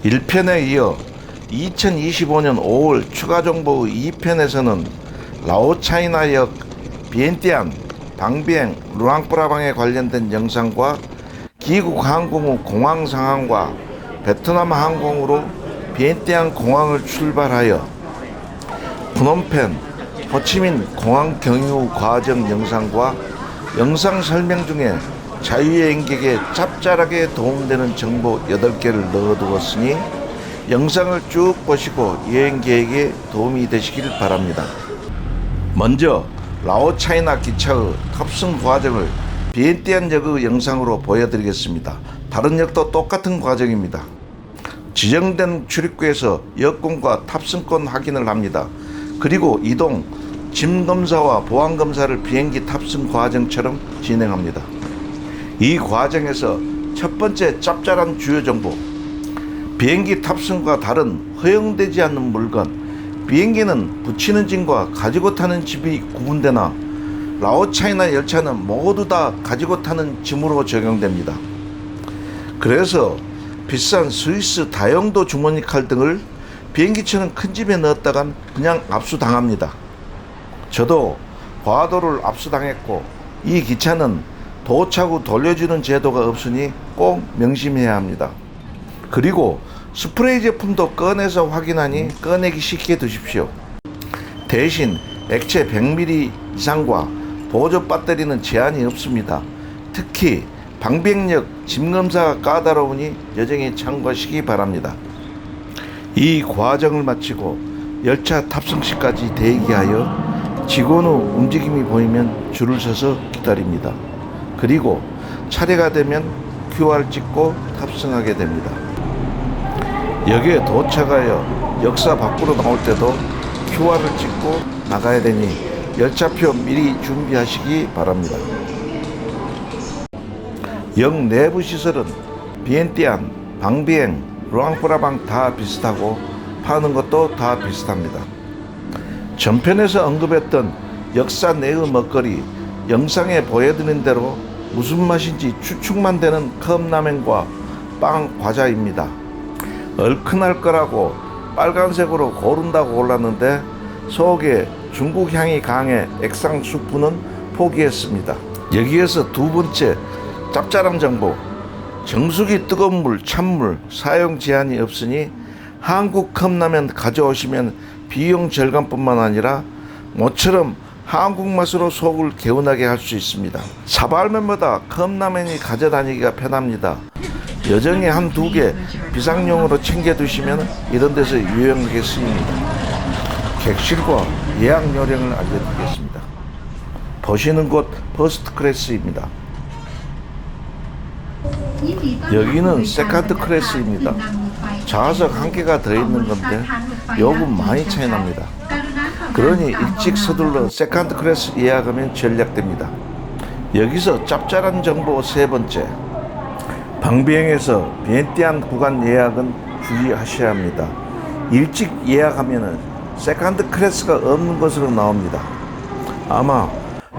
1편에 이어 2025년 5월 추가 정보 2편에서는 라오차이나역 비엔티안 방비행 루앙프라방에 관련된 영상과 기국 항공 후 공항 상황과 베트남 항공으로 비엔티안 공항을 출발하여 프놈펜, 호치민 공항 경유 과정 영상과 영상 설명 중에 자유여행객에 짭짤하게 도움되는 정보 8개를 넣어두었으니 영상을 쭉 보시고 여행 계획에 도움이 되시길 바랍니다. 먼저 라오차이나 기차의 탑승 과정을 비엔티안 역의 영상으로 보여드리겠습니다. 다른 역도 똑같은 과정입니다. 지정된 출입구에서 여권과 탑승권 확인을 합니다. 그리고 이동, 짐검사와 보안검사를 비행기 탑승 과정처럼 진행합니다. 이 과정에서 첫 번째 짭짤한 주요 정보, 비행기 탑승과 다른 허용되지 않는 물건, 비행기는 붙이는 짐과 가지고 타는 짐이 구분되나 라오차이나 열차는 모두 다 가지고 타는 짐으로 적용됩니다. 그래서 비싼 스위스 다용도 주머니 칼 등을 비행기처럼 큰 짐에 넣었다간 그냥 압수당합니다. 저도 과도를 압수당했고 이 기차는 도착 후 돌려주는 제도가 없으니 꼭 명심해야 합니다. 그리고 스프레이 제품도 꺼내서 확인하니 꺼내기 쉽게 두십시오. 대신 액체 100ml 이상과 보조 배터리는 제한이 없습니다. 특히 방비행역 짐검사가 까다로우니 여정에 참고하시기 바랍니다. 이 과정을 마치고 열차 탑승 시까지 대기하여 직원 후 움직임이 보이면 줄을 서서 기다립니다. 그리고 차례가 되면 QR 찍고 탑승하게 됩니다. 역에 도착하여 역사 밖으로 나올 때도 QR을 찍고 나가야 되니 열차표 미리 준비하시기 바랍니다. 역 내부 시설은 비엔티안, 방비행, 루앙프라방 다 비슷하고 파는 것도 다 비슷합니다. 전편에서 언급했던 역사 내의 먹거리 영상에 보여드린 대로 무슨 맛인지 추측만 되는 컵라면과 빵 과자입니다. 얼큰할 거라고 빨간색으로 고른다고 골랐는데 속에 중국 향이 강해 액상 수프는 포기했습니다. 여기에서 두 번째 짭짤한 정보, 정수기 뜨거운 물, 찬물 사용 제한이 없으니 한국 컵라면 가져오시면 비용 절감뿐만 아니라 모처럼 한국 맛으로 속을 개운하게 할 수 있습니다. 사발면보다 컵라면이 가져다니기가 편합니다. 여정에 한 2개 비상용으로 챙겨두시면 이런 데서 유용하게 쓰입니다. 객실과 예약 요령을 알려드리겠습니다. 보시는 곳 퍼스트 클래스입니다. 여기는 세컨드 클래스입니다. 좌석 1개가 더 있는 건데 요금 많이 차이 납니다. 그러니 일찍 서둘러 세컨드 클래스 예약하면 전략됩니다. 여기서 짭짤한 정보 3번째, 방비행에서 비엔티안 구간 예약은 주의하셔야 합니다. 일찍 예약하면 세컨드 클래스가 없는 것으로 나옵니다. 아마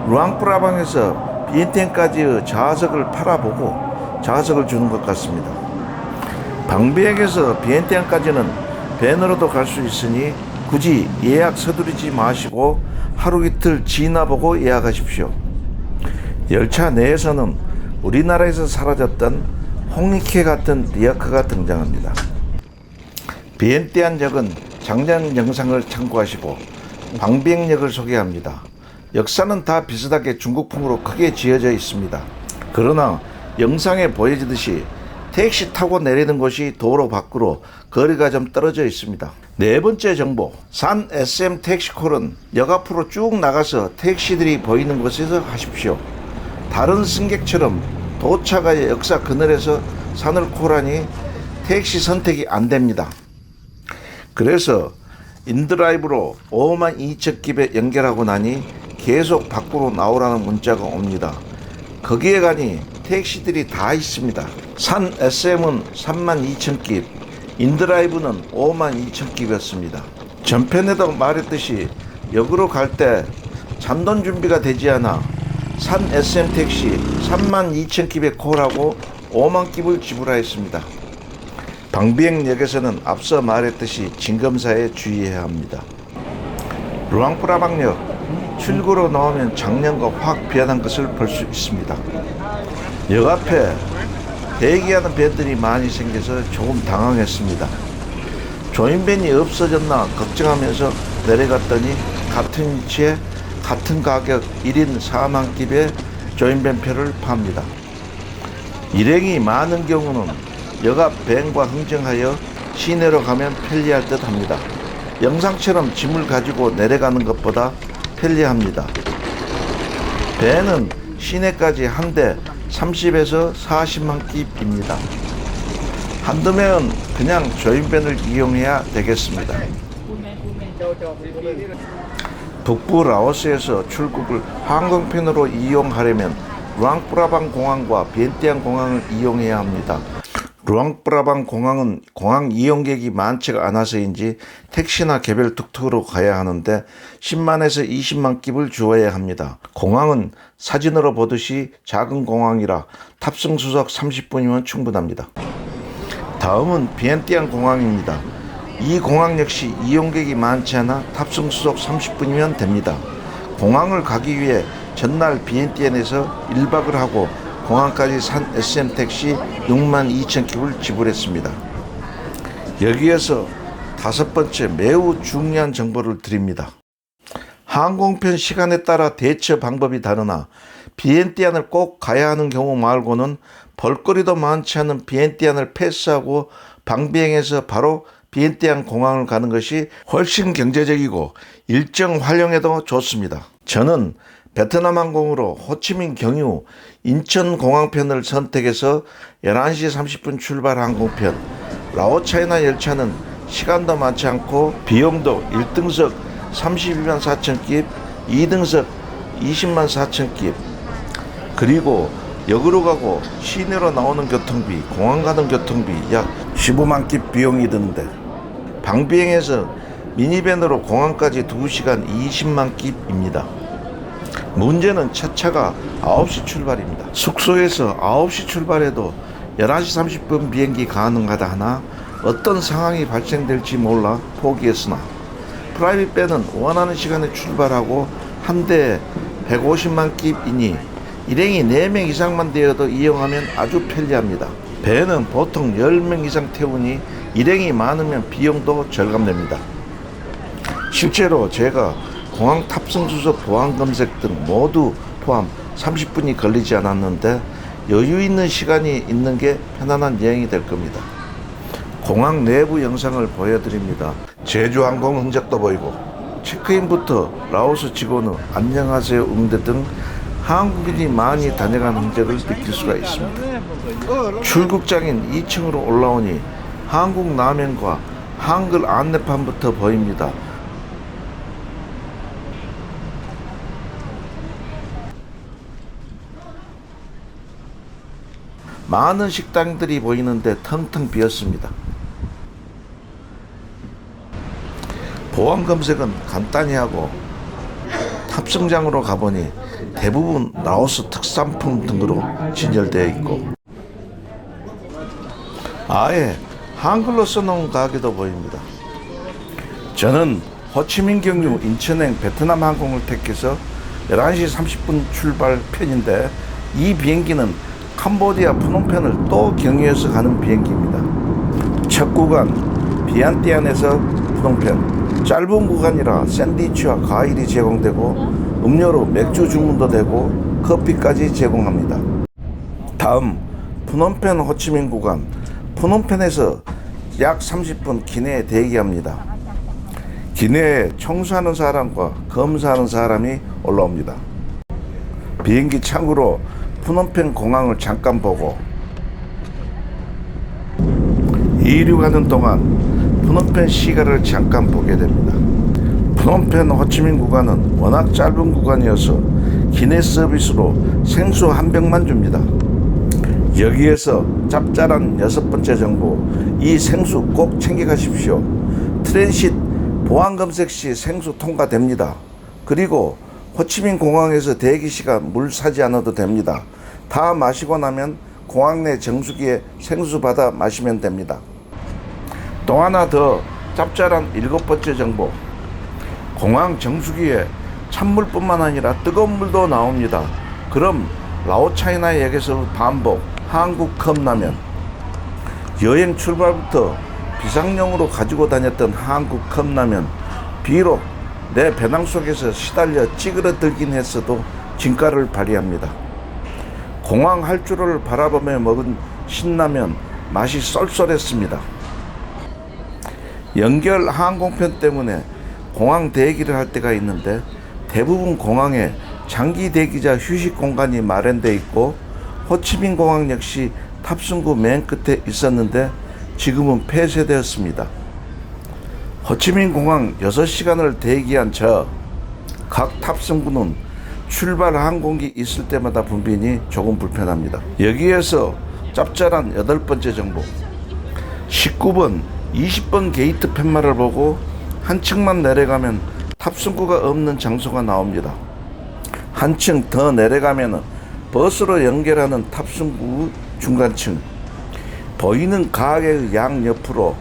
루앙프라방에서 비엔티안까지의 좌석을 팔아보고 좌석을 주는 것 같습니다. 방비행에서 비엔티안까지는 밴으로도 갈 수 있으니 굳이 예약 서두르지 마시고 하루 이틀 지나보고 예약하십시오. 열차 내에서는 우리나라에서 사라졌던 홍익회 같은 리어카가 등장합니다. 비엔티안 역은 작년 영상을 참고하시고 방비행역을 소개합니다. 역사는 다 비슷하게 중국풍으로 크게 지어져 있습니다. 그러나 영상에 보여지듯이 택시 타고 내리는 곳이 도로 밖으로 거리가 좀 떨어져 있습니다. 4번째 정보, 산 SM 택시콜은 역 앞으로 쭉 나가서 택시들이 보이는 곳에서 하십시오. 다른 승객처럼 도착하여 역사 그늘에서 산을 콜하니 택시 선택이 안 됩니다. 그래서 인드라이브로 52,000킵에 연결하고 나니 계속 밖으로 나오라는 문자가 옵니다. 거기에 가니 택시들이 다 있습니다. 산 SM은 32,000킵, 인드라이브는 52,000킵이었습니다. 전편에도 말했듯이 역으로 갈 때 잔돈 준비가 되지 않아 산 SM 택시 32,000킵에 콜하고 5만 킵을 지불하였습니다. 방비행역에서는 앞서 말했듯이 진검사에 주의해야 합니다. 루앙프라방역 출구로 나오면 작년과 확 변한 것을 볼 수 있습니다. 역 앞에 대기하는 배들이 많이 생겨서 조금 당황했습니다. 조인밴이 없어졌나 걱정하면서 내려갔더니 같은 위치에 같은 가격 1인 4만킵의 조인밴표를 팝니다. 일행이 많은 경우는 역 앞 밴과 흥정하여 시내로 가면 편리할 듯 합니다. 영상처럼 짐을 가지고 내려가는 것보다 편리합니다. 배는 시내까지 한 대 30에서 40만 킵입니다. 한두 명은 그냥 조인밴을 이용해야 되겠습니다. 북부 라오스에서 출국을 항공편으로 이용하려면 루앙프라방 공항과 비엔티안 공항을 이용해야 합니다. 루앙프라방 공항은 공항 이용객이 많지가 않아서인지 택시나 개별 툭툭으로 가야 하는데 10만에서 20만 킵을 주어야 합니다. 공항은 사진으로 보듯이 작은 공항이라 탑승 수속 30분이면 충분합니다. 다음은 비엔티안 공항입니다. 이 공항 역시 이용객이 많지 않아 탑승 수속 30분이면 됩니다. 공항을 가기 위해 전날 비엔티안에서 1박을 하고 공항까지 산 SM 택시 62,000킵을 지불했습니다. 여기에서 다섯 번째 매우 중요한 정보를 드립니다. 항공편 시간에 따라 대처 방법이 다르나 비엔티안을 꼭 가야 하는 경우 말고는 볼거리도 많지 않은 비엔티안을 패스하고 방비행해서 바로 비엔티안 공항을 가는 것이 훨씬 경제적이고 일정 활용에도 좋습니다. 저는 베트남 항공으로 호치민 경유 인천공항편을 선택해서 11시 30분 출발 항공편, 라오차이나 열차는 시간도 많지 않고 비용도 1등석 32만 4천 킵, 2등석 20만 4천 킵, 그리고 역으로 가고 시내로 나오는 교통비, 공항 가는 교통비 약 15만 킵 비용이 드는데 방비행에서 미니밴으로 공항까지 2시간 20만 킵입니다. 문제는 첫 차가 9시 출발입니다. 숙소에서 9시 출발해도 11시 30분 비행기 가능하다 하나 어떤 상황이 발생될지 몰라 포기했으나 프라이빗밴은 원하는 시간에 출발하고 한 대에 150만 킵이니 일행이 4명 이상만 되어도 이용하면 아주 편리합니다. 배는 보통 10명 이상 태우니 일행이 많으면 비용도 절감됩니다. 실제로 제가 공항 탑승 수속 보안 검색 등 모두 포함 30분이 걸리지 않았는데 여유 있는 시간이 있는 게 편안한 여행이 될 겁니다. 공항 내부 영상을 보여드립니다. 제주항공 흔적도 보이고 체크인부터 라오스 직원의 안녕하세요 응대 등 한국인이 많이 다녀간 흔적을 느낄 수가 있습니다. 출국장인 2층으로 올라오니 한국 라면과 한글 안내판부터 보입니다. 많은 식당들이 보이는데 텅텅 비었습니다. 보안 검색은 간단히 하고 탑승장으로 가보니 대부분 라오스 특산품 등으로 진열되어 있고 아예 한글로 써놓은 가게도 보입니다. 저는 호치민 경유 인천행 베트남 항공을 택해서 11시 30분 출발 편인데 이 비행기는 캄보디아 프놈펜을 또 경유해서 가는 비행기입니다. 첫 구간 비안티안에서 프놈펜, 짧은 구간이라 샌드위치와 과일이 제공되고 음료로 맥주 주문도 되고 커피까지 제공합니다. 다음 프놈펜 호치민 구간, 프놈펜에서 약 30분 기내에 대기합니다. 기내에 청소하는 사람과 검사하는 사람이 올라옵니다. 비행기 창으로 프놈펜 공항을 잠깐 보고 이륙하는 동안 프놈펜 시가를 잠깐 보게 됩니다. 프놈펜 호치민 구간은 워낙 짧은 구간이어서 기내 서비스로 생수 한 병만 줍니다. 여기에서 짭짤한 6번째 정보, 이 생수 꼭 챙겨가십시오. 트랜sit 보안 검색 시 생수 통과됩니다. 그리고 호치민 공항에서 대기시간 물 사지 않아도 됩니다. 다 마시고 나면 공항 내 정수기에 생수 받아 마시면 됩니다. 또 하나 더 짭짤한 7번째 정보. 공항 정수기에 찬물뿐만 아니라 뜨거운 물도 나옵니다. 그럼 라오차이나역에서 반복 한국 컵라면. 여행 출발부터 비상용으로 가지고 다녔던 한국 컵라면. 비록 내 배낭 속에서 시달려 찌그러들긴 했어도 진가를 발휘합니다. 공항 활주로를 바라보며 먹은 신라면 맛이 쏠쏠했습니다. 연결 항공편 때문에 공항 대기를 할 때가 있는데 대부분 공항에 장기 대기자 휴식 공간이 마련되어 있고 호치민 공항 역시 탑승구 맨 끝에 있었는데 지금은 폐쇄되었습니다. 호치민 공항 6시간을 대기한 각 탑승구는 출발 항공기 있을 때마다 분변이 조금 불편합니다. 여기에서 짭짤한 8번째 정보. 19번, 20번 게이트 팻말을 보고 한층만 내려가면 탑승구가 없는 장소가 나옵니다. 한층 더 내려가면 버스로 연결하는 탑승구 중간층. 보이는 가게의 양옆으로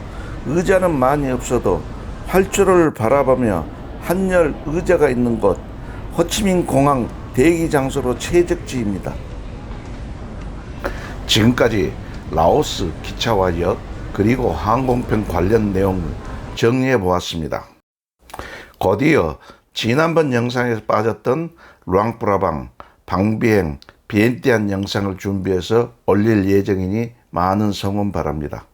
의자는 많이 없어도 활주로를 바라보며 한열 의자가 있는 곳, 호치민 공항 대기 장소로 최적지입니다. 지금까지 라오스 기차와 역 그리고 항공편 관련 내용을 정리해 보았습니다. 곧이어 지난번 영상에서 빠졌던 루앙프라방 방비행 비엔티안 영상을 준비해서 올릴 예정이니 많은 성원 바랍니다.